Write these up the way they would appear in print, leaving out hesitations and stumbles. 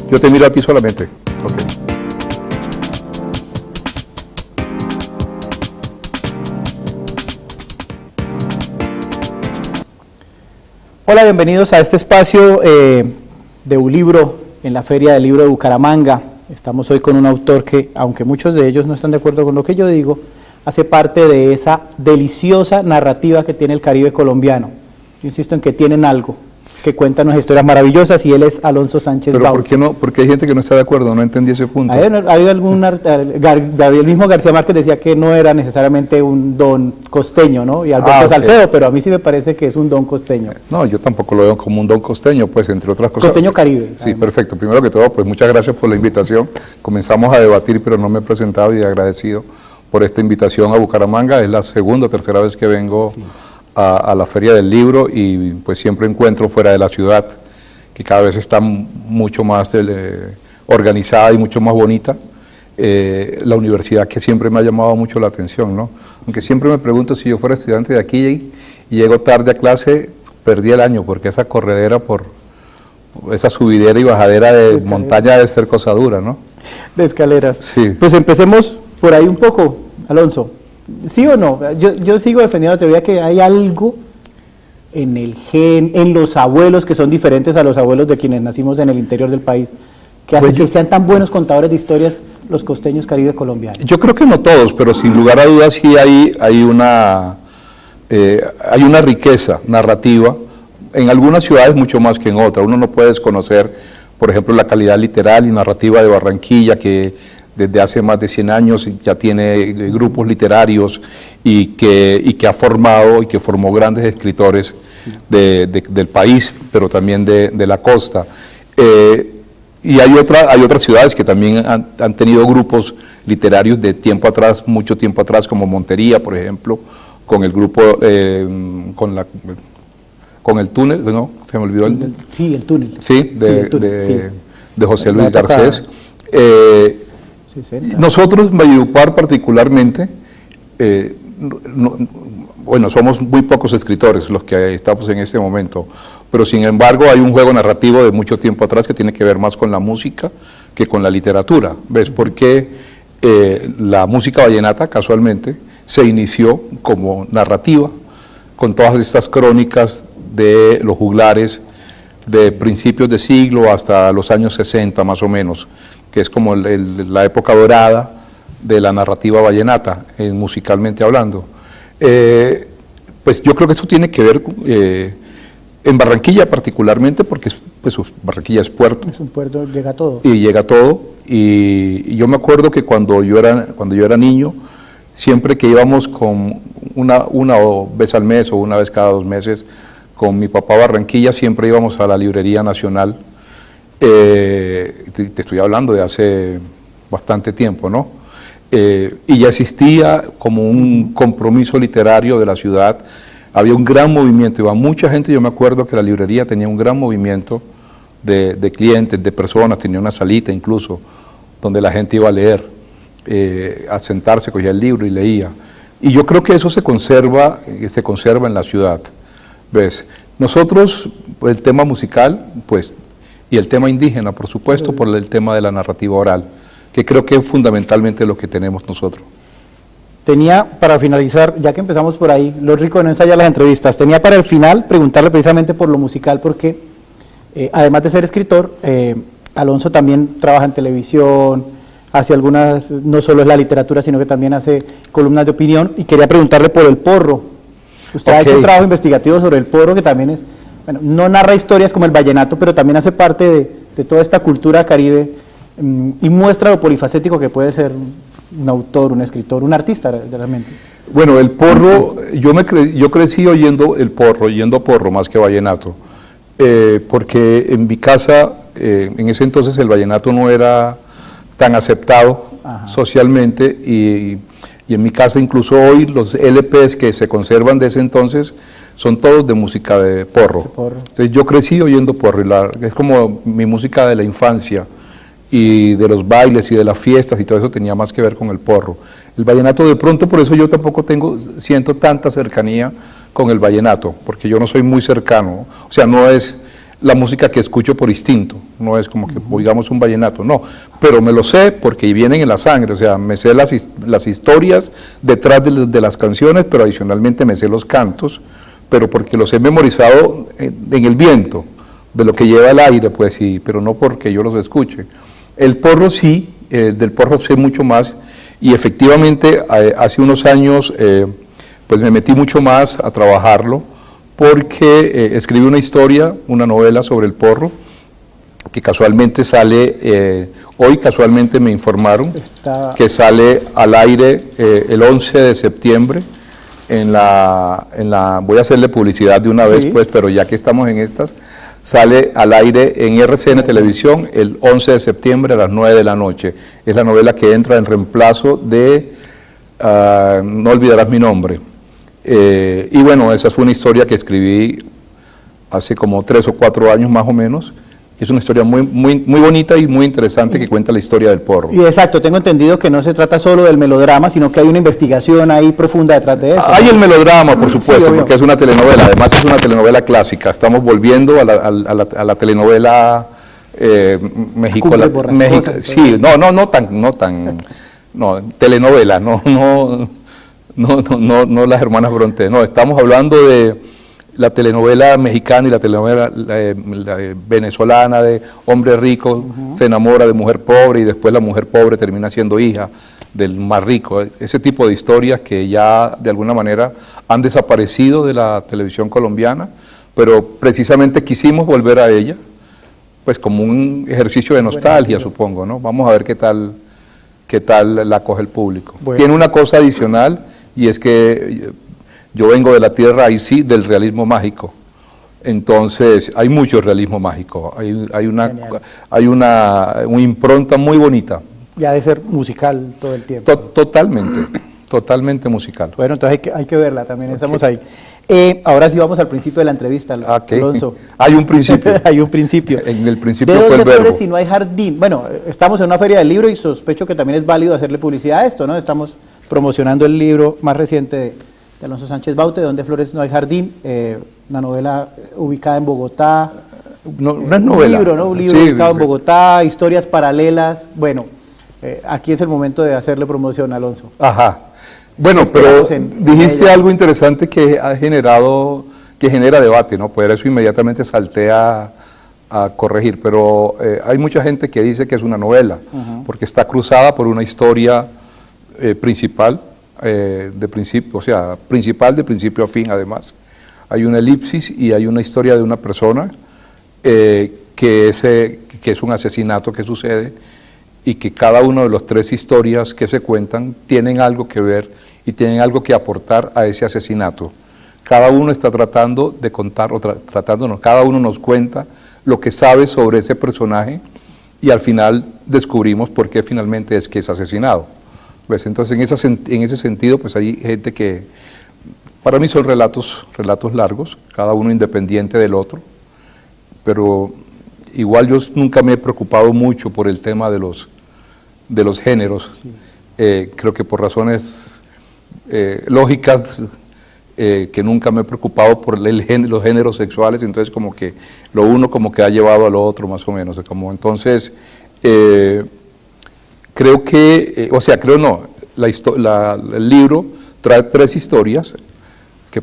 Yo te miro a ti solamente. Ok. Hola, bienvenidos a este espacio de un libro en la Feria del Libro de Bucaramanga. Estamos hoy con un autor que, aunque muchos de ellos no están de acuerdo con lo que yo digo, hace parte de esa deliciosa narrativa que tiene el Caribe colombiano. Yo insisto en que tienen algo, que cuentan unas historias maravillosas, y él es Alonso Sánchez Pero Bauti. ¿por qué no? Porque hay gente que no está de acuerdo, no entendí ese punto. El mismo García Márquez decía que no era necesariamente un don costeño, ¿no? Y Alberto okay. Salcedo, pero a mí sí me parece que es un don costeño. No, yo tampoco lo veo como un don costeño, pues entre otras cosas. Costeño Caribe. Sí, perfecto. Primero que todo, pues muchas gracias por la invitación. Comenzamos a debatir, pero no me he presentado, y agradecido por esta invitación a Bucaramanga. Es la segunda o tercera vez que vengo a la Feria del Libro, y pues siempre encuentro fuera de la ciudad, que cada vez está mucho más organizada y mucho más bonita, la universidad, que siempre me ha llamado mucho la atención, ¿no? Aunque siempre me pregunto, si yo fuera estudiante de aquí y llego tarde a clase, perdí el año, porque esa corredera por esa subidera y bajadera de montaña debe ser cosa dura, ¿no? De escaleras. Sí. Pues empecemos por ahí un poco, Alonso. ¿Sí o no? Yo sigo defendiendo la teoría que hay algo en el gen, en los abuelos, que son diferentes a los abuelos de quienes nacimos en el interior del país, que hace que sean tan buenos contadores de historias los costeños caribe colombianos. Yo creo que no todos, pero sin lugar a dudas sí hay una riqueza narrativa, en algunas ciudades mucho más que en otras. Uno no puede desconocer, por ejemplo, la calidad literal y narrativa de Barranquilla, que desde hace más de 100 años ya tiene grupos literarios y que ha formado y que formó grandes escritores del país, pero también de la costa. Y hay otras ciudades que también han tenido grupos literarios de tiempo atrás, mucho tiempo atrás, como Montería, por ejemplo, con el grupo, con el túnel, ¿no? Se me olvidó el... Sí, el túnel. Sí, de José Luis Garcés. Nosotros, en Valledupar particularmente, bueno, somos muy pocos escritores los que estamos en este momento, pero sin embargo hay un juego narrativo de mucho tiempo atrás que tiene que ver más con la música que con la literatura. ¿Ves? Porque la música vallenata, casualmente, se inició como narrativa, con todas estas crónicas de los juglares de principios de siglo hasta los años 60 más o menos, que es como la época dorada de la narrativa vallenata, musicalmente hablando. Pues yo creo que eso tiene que ver en Barranquilla particularmente, porque pues, Barranquilla es puerto. Es un puerto, llega todo. Y llega todo, y yo me acuerdo que cuando yo era niño, siempre que íbamos con una vez al mes o una vez cada 2 meses con mi papá a Barranquilla, siempre íbamos a la Librería Nacional. Te estoy hablando de hace bastante tiempo, ¿no? Y ya existía como un compromiso literario de la ciudad, había un gran movimiento, iba mucha gente. Yo me acuerdo que la librería tenía un gran movimiento de clientes, de personas, tenía una salita incluso, donde la gente iba a leer, a sentarse, cogía el libro y leía. Y yo creo que eso se conserva en la ciudad, ¿ves? Nosotros, el tema musical, pues, y el tema indígena, por supuesto, por el tema de la narrativa oral, que creo que es fundamentalmente lo que tenemos nosotros. Tenía, para finalizar, ya que empezamos por ahí, lo rico de no ensayar las entrevistas, tenía para el final preguntarle precisamente por lo musical, porque además de ser escritor, Alonso también trabaja en televisión, hace algunas, no solo es la literatura, sino que también hace columnas de opinión, y quería preguntarle por el porro. Usted ha hecho un trabajo investigativo sobre el porro, que también es, bueno, no narra historias como el vallenato, pero también hace parte de toda esta cultura caribe, y muestra lo polifacético que puede ser un autor, un escritor, un artista realmente. Bueno, el porro, yo crecí oyendo porro más que vallenato, porque en mi casa, en ese entonces el vallenato no era tan aceptado socialmente, y en mi casa incluso hoy los LPs que se conservan de ese entonces son todos de música de porro. Entonces yo crecí oyendo porro, y es como mi música de la infancia, y de los bailes y de las fiestas y todo eso tenía más que ver con el porro. El vallenato de pronto, por eso yo tampoco siento tanta cercanía con el vallenato, porque yo no soy muy cercano, o sea, no es la música que escucho por instinto, no es como que oigamos un vallenato, no, pero me lo sé porque vienen en la sangre, o sea, me sé las historias detrás de las canciones, pero adicionalmente me sé los cantos, pero porque los he memorizado en el viento, de lo que lleva el aire, pues sí, pero no porque yo los escuche. El porro sí, del porro sé mucho más, y efectivamente hace unos años pues me metí mucho más a trabajarlo, porque escribí una historia, una novela sobre el porro, que casualmente sale, hoy casualmente me informaron que sale al aire el 11 de septiembre, voy a hacerle publicidad de una vez, pues, pero ya que estamos en estas, sale al aire en RCN Televisión el 11 de septiembre a las 9 de la noche. Es la novela que entra en reemplazo de No olvidarás mi nombre. Y bueno, esa fue una historia que escribí hace como 3 o 4 años más o menos. Es una historia muy bonita y muy interesante que cuenta la historia del porro. Y exacto, tengo entendido que no se trata solo del melodrama, sino que hay una investigación ahí profunda detrás de eso. Hay el melodrama, por supuesto, porque es una telenovela, además es una telenovela clásica. Estamos volviendo a la telenovela mexicana. Sí, telenovela, no las hermanas Bronte, no, estamos hablando de la telenovela mexicana y la telenovela la venezolana de hombre rico se enamora de mujer pobre y después la mujer pobre termina siendo hija del más rico. Ese tipo de historias que ya de alguna manera han desaparecido de la televisión colombiana, pero precisamente quisimos volver a ella, pues como un ejercicio de nostalgia, supongo, ¿no? Vamos a ver qué tal la coge el público. Bueno. Tiene una cosa adicional y es que yo vengo de la tierra, ahí sí, del realismo mágico. Entonces, hay mucho realismo mágico, hay una impronta muy bonita. Ya de ser musical todo el tiempo. Totalmente musical. Bueno, entonces hay que verla, también estamos ahí. Ahora sí vamos al principio de la entrevista, Alonso. Hay un principio. Hay un principio. En el principio fue el verbo. ¿De dónde flores si no hay jardín? Bueno, estamos en una feria del libro y sospecho que también es válido hacerle publicidad a esto, ¿no? Estamos promocionando el libro más reciente de Alonso Sánchez Baute, ¿De dónde flores no hay jardín? Una novela ubicada en Bogotá. No es novela. Un libro ubicado en Bogotá, historias paralelas. Bueno, aquí es el momento de hacerle promoción, Alonso. Ajá. Bueno, pero dijiste algo interesante que genera debate, ¿no? Por eso inmediatamente salté a corregir, pero hay mucha gente que dice que es una novela, porque está cruzada por una historia principal, principal de principio a fin además. Hay una elipsis y hay una historia de una persona que es un asesinato que sucede y que cada una de las 3 historias que se cuentan tienen algo que ver y tienen algo que aportar a ese asesinato. Cada uno está tratando de contar, cada uno nos cuenta lo que sabe sobre ese personaje y al final descubrimos por qué finalmente es que es asesinado. Pues entonces en ese sentido pues hay gente que, para mí son relatos largos, cada uno independiente del otro, pero igual yo nunca me he preocupado mucho por el tema de los géneros, creo que por razones lógicas, que nunca me he preocupado por los géneros sexuales, entonces como que lo uno como que ha llevado a lo otro más o menos, entonces creo que, el libro trae 3 historias que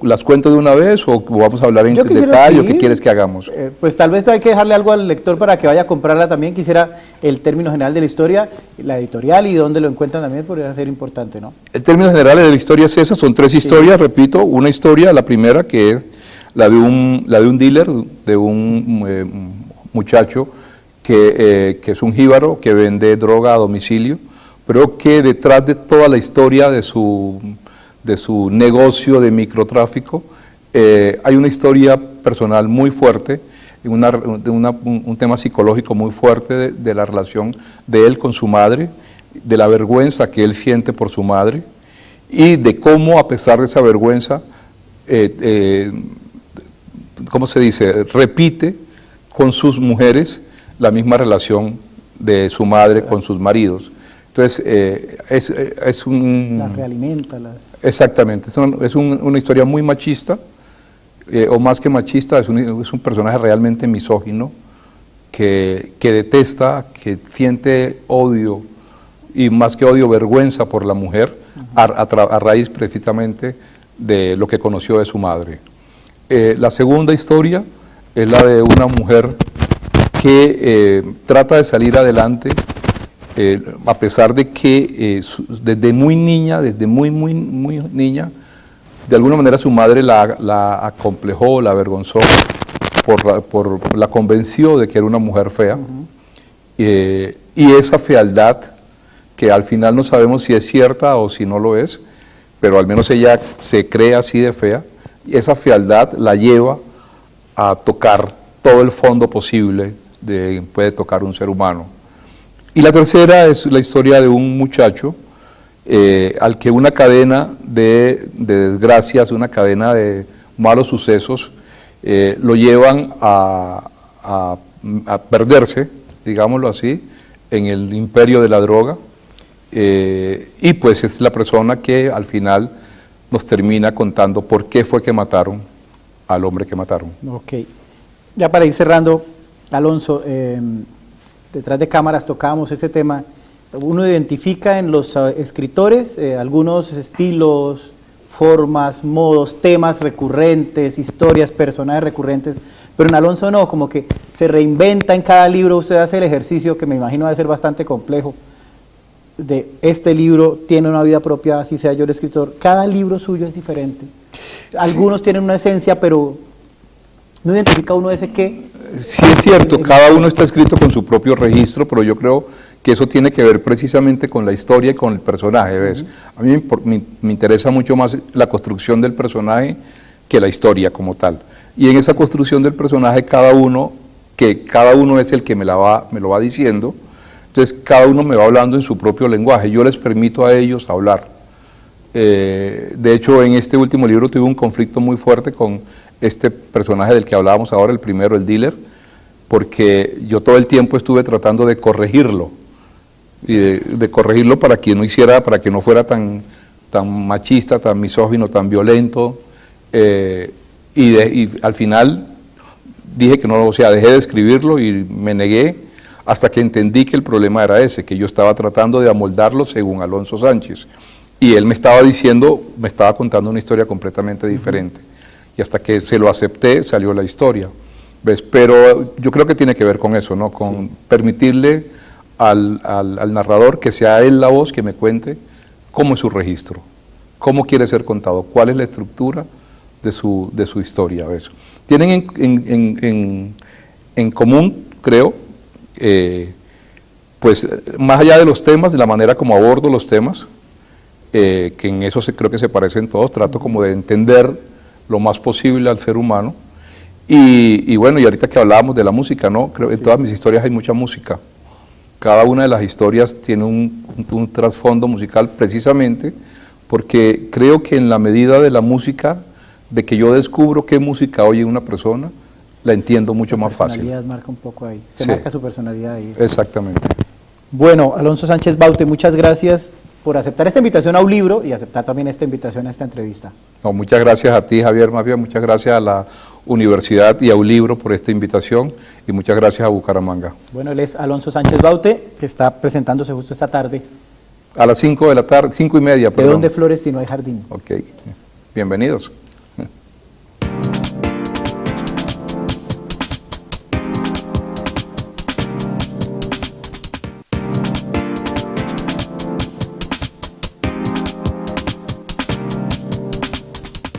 ¿las cuento de una vez o vamos a hablar en detalle o qué quieres que hagamos? Pues tal vez hay que dejarle algo al lector para que vaya a comprarla también. Quisiera el término general de la historia, la editorial y dónde lo encuentran también, podría ser importante, ¿no? El término general de la historia es esa, son 3 historias, repito, una historia, la primera que es la de un dealer, de un muchacho que es un jíbaro que vende droga a domicilio, pero que detrás de toda la historia de su negocio de microtráfico, hay una historia personal muy fuerte, un tema psicológico muy fuerte de la relación de él con su madre, de la vergüenza que él siente por su madre y de cómo a pesar de esa vergüenza, ¿cómo se dice?, repite con sus mujeres la misma relación de su madre con sus maridos. Entonces, es un... Las realimenta. Exactamente, es una historia muy machista, o más que machista, es un personaje realmente misógino, que detesta, que siente odio, y más que odio, vergüenza por la mujer, a raíz precisamente de lo que conoció de su madre. La segunda historia es la de una mujer que trata de salir adelante, a pesar de que desde muy niña, muy niña, de alguna manera su madre la acomplejó, la avergonzó, la convenció de que era una mujer fea. Y esa fealdad, que al final no sabemos si es cierta o si no lo es, pero al menos ella se cree así de fea, y esa fealdad la lleva a tocar todo el fondo posible de puede tocar un ser humano. Y la tercera es la historia de un muchacho al que una cadena de desgracias, una cadena de malos sucesos, lo llevan a perderse, digámoslo así, en el imperio de la droga, y pues es la persona que al final nos termina contando por qué fue que mataron al hombre que mataron. Ok. Ya para ir cerrando, Alonso, detrás de cámaras tocábamos ese tema. Uno identifica en los escritores algunos estilos, formas, modos, temas recurrentes, historias, personajes recurrentes, pero en Alonso no, como que se reinventa en cada libro. Usted hace el ejercicio que me imagino debe ser bastante complejo, de este libro tiene una vida propia, así sea yo el escritor. Cada libro suyo es diferente. Algunos tienen una esencia, pero ¿no identifica uno ese qué? Sí, es cierto, cada uno está escrito con su propio registro, pero yo creo que eso tiene que ver precisamente con la historia y con el personaje, ¿ves? A mí me interesa mucho más la construcción del personaje que la historia como tal. Y en esa construcción del personaje, cada uno es el que me lo va diciendo. Entonces cada uno me va hablando en su propio lenguaje, yo les permito a ellos hablar. De hecho, en este último libro tuve un conflicto muy fuerte con este personaje del que hablábamos ahora, el primero, el dealer, porque yo todo el tiempo estuve tratando de corregirlo, y de corregirlo para que no fuera tan machista, tan misógino, tan violento, y al final dije que no, o sea, dejé de escribirlo y me negué, hasta que entendí que el problema era ese, que yo estaba tratando de amoldarlo según Alonso Sánchez. Y él me estaba contando una historia completamente diferente. Y hasta que se lo acepté, salió la historia. ¿Ves? Pero yo creo que tiene que ver con eso, ¿no? Con permitirle al narrador que sea él la voz que me cuente cómo es su registro, cómo quiere ser contado, cuál es la estructura de su historia. ¿Ves? Tienen en común, creo, pues más allá de los temas, de la manera como abordo los temas, que en eso creo que se parecen todos, trato como de entender lo más posible al ser humano, y bueno, y ahorita que hablábamos de la música, ¿no? Creo que en todas mis historias hay mucha música, cada una de las historias tiene un trasfondo musical precisamente porque creo que en la medida de la música, de que yo descubro qué música oye una persona, la entiendo mucho más fácil. La personalidad marca un poco ahí, se Sí. marca su personalidad ahí. Exactamente. Bueno, Alonso Sánchez Baute, muchas gracias por aceptar esta invitación a un libro y aceptar también esta invitación a esta entrevista. No, muchas gracias a ti, Javier, más bien muchas gracias a la universidad y a Ulibro por esta invitación, y muchas gracias a Bucaramanga. Bueno, él es Alonso Sánchez Baute, que está presentándose justo esta tarde. A las 5 de la tarde, 5:30, ¿De perdón. dónde flores si no hay jardín? Ok, bienvenidos.